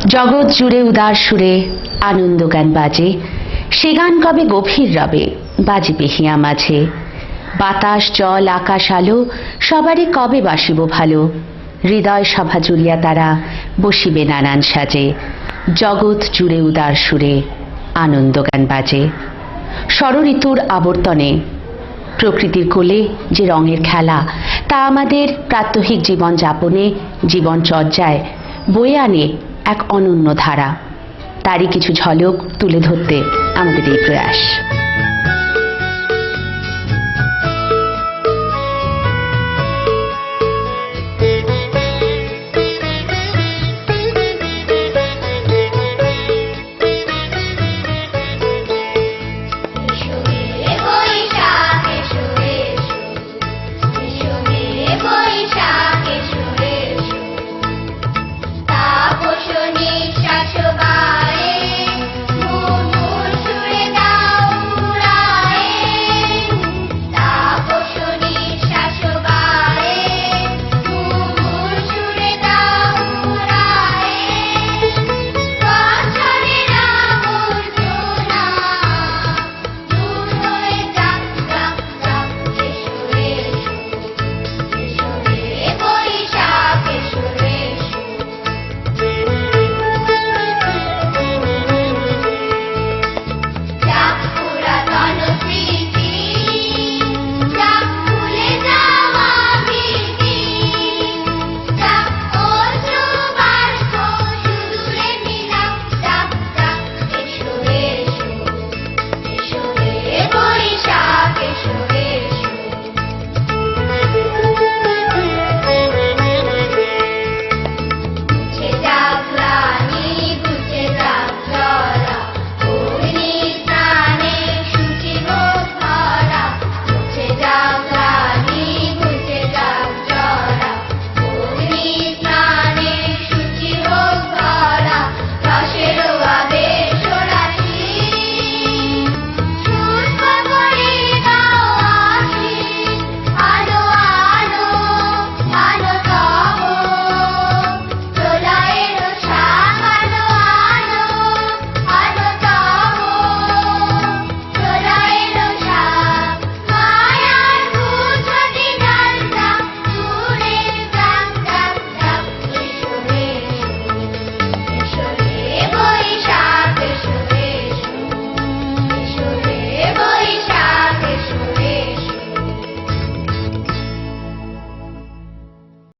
জগৎ জুড়ে উদার সুরে আনন্দ গান বাজে, সে গান কবে গভীর রবে বাজিবে হিয়া মাঝে। বাতাস জল আকাশ আলো সবারই কবে বাসিব ভালো, হৃদয় সভা জুড়িয়া তারা বসিবে নানান সাজে। জগৎ জুড়ে উদার সুরে আনন্দ গান বাজে। ষড়ঋতুর আবর্তনে প্রকৃতির কোলে যে রঙের খেলা, তা আমাদের প্রাত্যহিক জীবনযাপনে জীবনচর্যায় বয়ে আনে এক অনন্য ধারা। তারই কিছু ঝলক তুলে ধরতে আমাদের এই প্রয়াস।